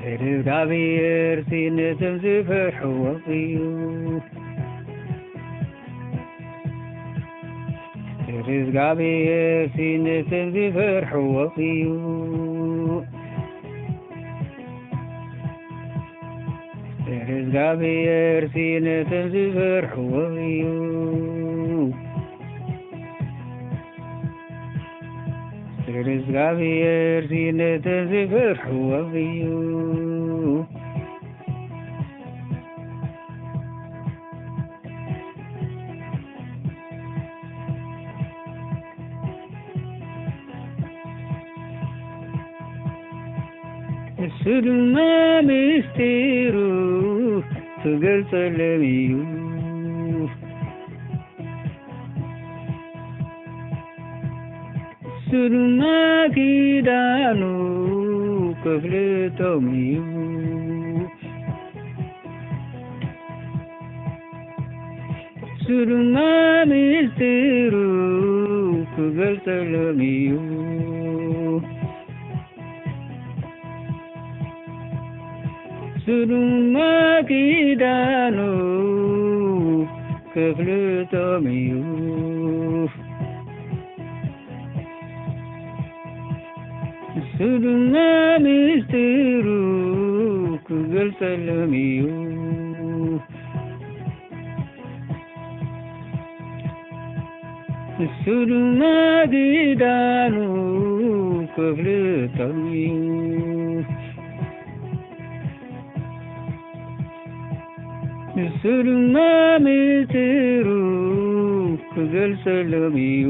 እግዚአብሔር ሲነትም ዝፈርሕዎ እግዚአብሔር ሲነትም ዝፈርሕዎ እግዚአብሔር ሲነትም ዝፈርሕዎ እግዚአብሔር ሲነትም ዝፈርሕዎ እሱ ድማ ምስጢሩ ክገልጸሎም እዩ እሱ ድማ ኪዳኑ ከፍልጦም እዩ እሱ ድማ ምስጢሩ ክገልጸሎም እዩ እሱ ድማ ኪዳኑ ከፍልጦም እዩ እሱ ድማ ምስጢሩ ክገልጸሎም እዩ እሱ ድማ ኪዳኑ ከፍልጦም እዩ እሱ ድማ ምስጢሩ ክገልጸሎም እዩ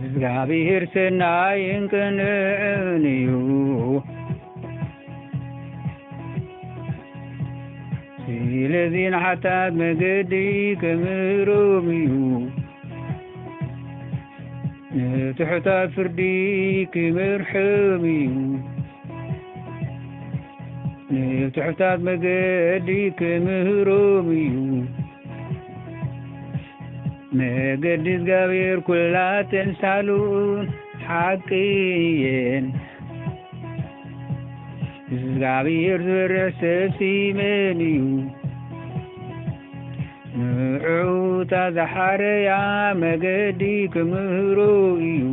እግዚአብሔር ሰናይን ቅንዕን እዩ ስለዚ ንሓታት መገዲ ከምህሮም እዩ ንትሑታት ፍርዲ ክመርሖም እዩ ንትሑታት መገዲ ከምህሮም እዩ መገዲ እግዚአብሔር ኩላተን ሳሉን ሓቅየን እግዚአብሔር ዝበርሕ ሰብ ሲመን እዩ ንዕውታ ዝሓረያ መገዲ ክምህሮ እዩ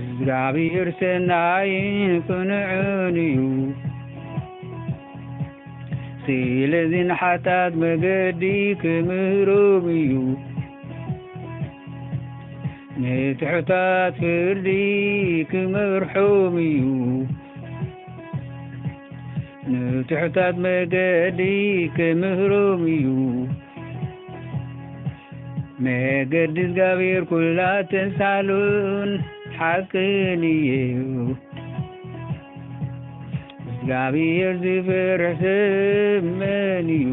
እግዚአብሔር ሰናይን ቅንዕን እዩ ስለዚ ንሓታት መገዲ ክምህሮም እዩ ንትሑታት ፍርዲ ክመርሖም እዩ ንትሑታት መገዲ ክምህሮም እዩ መገዲ እግዚአብሔር ኩላተን ሳሉን ሓቅን እዩ እግዚአብሔር ዝፈርሕ ሰብ መን እዩ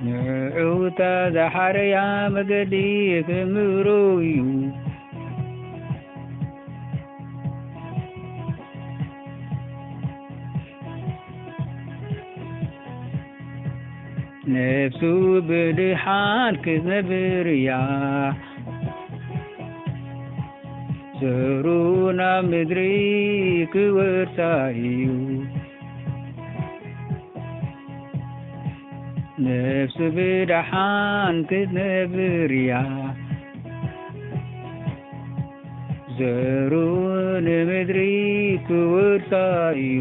ንዕውታ ዝሓረያ መገዲ ክምህሮ እዩ ነፍሱ ብድሓን ክትነብር እያ ዘሩ ናብ ምድሪ ክወርሳ እዩ ነፍሱ ብድሓን ክትነብር እያ ዘሩ ንምድሪ ክወርሳ እዩ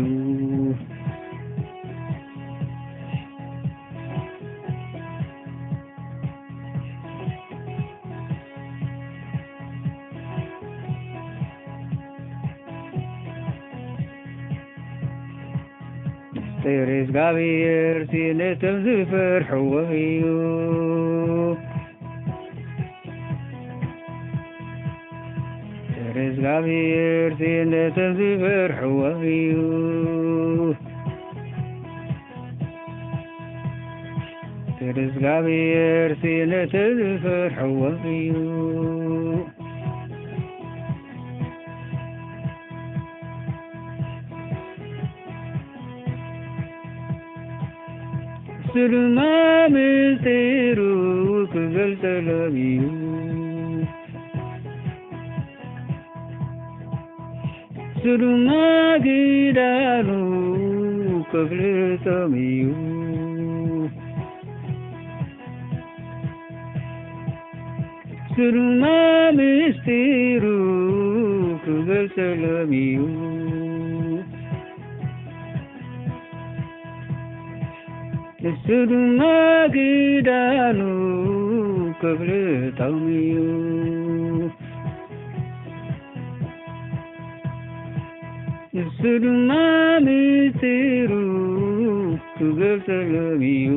እግዚአብሔር ሲነትም ዝፈርሕዎ እዩ እግዚአብሔር ሲነት ዝፈርሕወዩ እግዚአብሔር ሲነት ዝፈርሕወዩ ስሉማ ምስጢሩ ክገልጸለምዩ ስሉማ ግዳኑ ክፍልጦምዩ ስሉማ ምስጢሩ ክገልጸለምዩ ስሉማ ግዳኑ ክፍልጦምዩ ስሉማ ምስጢሩ ክገልጸለምዩ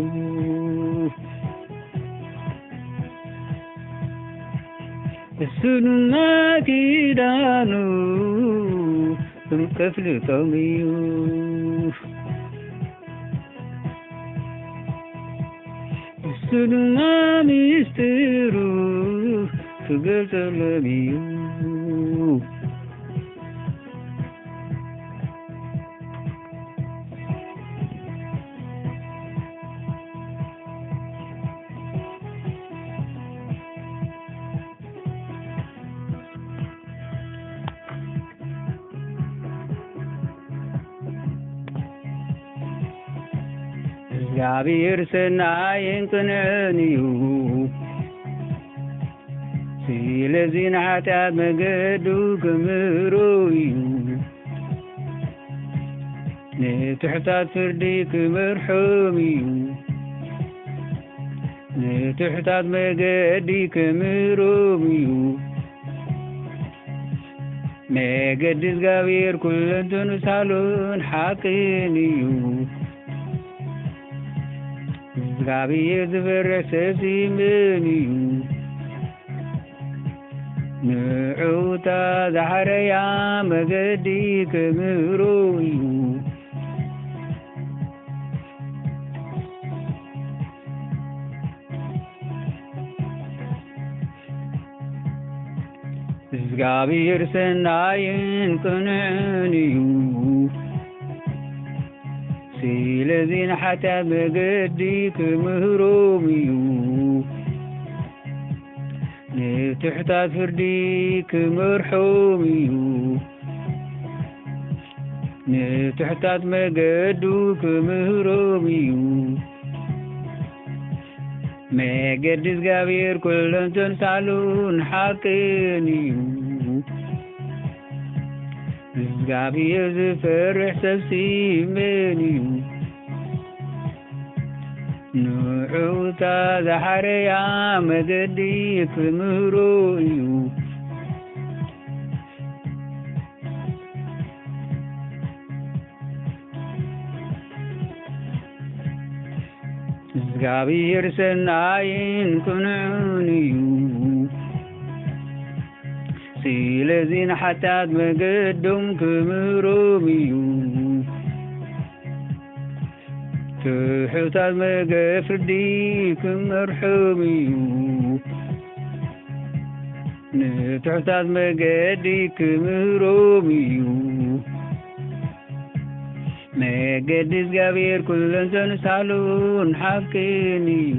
ስሉማ ግዳኑ ክፍልጦምዩ ስሉማ ምስጢሩ ክገልጸለምዩ እግዚአብሔር ሰናይን ቅንዕንዩ ስለዚህ ንኃጢአት መገዱ ክምሮዩ ንትሕታት ፍርዲ ክመርሖምዩ ንትሕታት መገዲ ክምሮምዩ መገዲ እግዚአብሔር ኩለንተኑ ሳሎን ሓቅንዩ እግዚአብሔር ዝፈርሕ ሰብ ሲምንዩ ንዑታ ዛሕረያ መገዲ ክምሮዩ እግዚአብሔር ሰናይን ቅንዕንዩ ስለዚህ ንኃጢአት መገዲ ክምህሮምዩ ንትሕታት ፍርዲ ክመርሖምዩ ንትሕታት መገዱ ክምህሮምዩ መገዲ እግዚአብሔር ኩለንተን ሳሉን ሓቅንዩ እግዚአብሔር ዝፈርሕ ሰብ ሲምንዩ ንዑታ ዛሕረያ መገዲ ክምህሮዩ እግዚአብሔር ሰናይን ቅንዕንዩ ስለዚህ ንኃጢአት መገዶም ክምሮምዩ ትሑታት ፍርዲ ክመርሖምዩ ንትሑታት መገዲ ክምህሮምዩ መገዲ እግዚአብሔር ኩለንተኑ ሳሉን ሓቅንዩ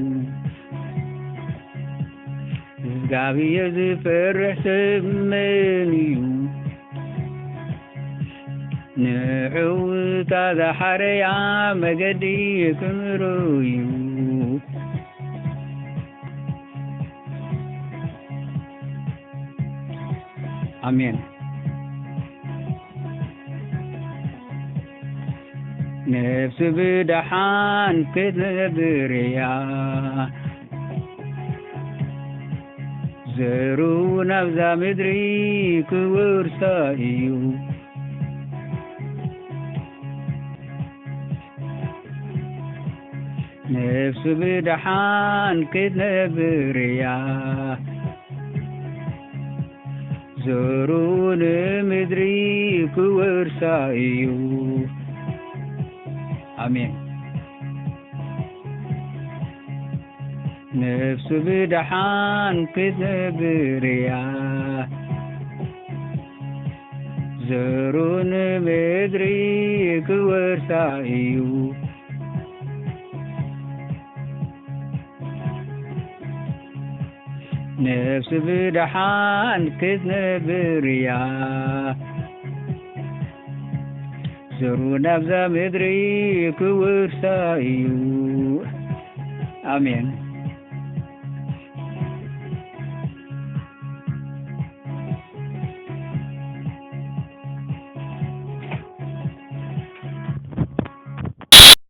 እግዚአብሔር ዝፈርሕ ሰብ መንዩ ንዑታ ዛሕረያ መገዲ ክምሮዩ አሜን። ነፍስ ብድሓን ክትነብርያ ዘሩ ናብዛ ምድሪ ክውርሳ እዩ ነፍስ ብድሓን ክትነብርያ ዘሩን ምድሪ ክወርሳ እዩ አሜን ነፍሱ ብድሓን ክትነብር እያ ዘሩን ምድሪ ክወርሳ እዩ ነፍሱ ብድሓን ክትነብር እያ ዘሩ ናብዛ ምድሪ ክወርሳ እዩ አሜን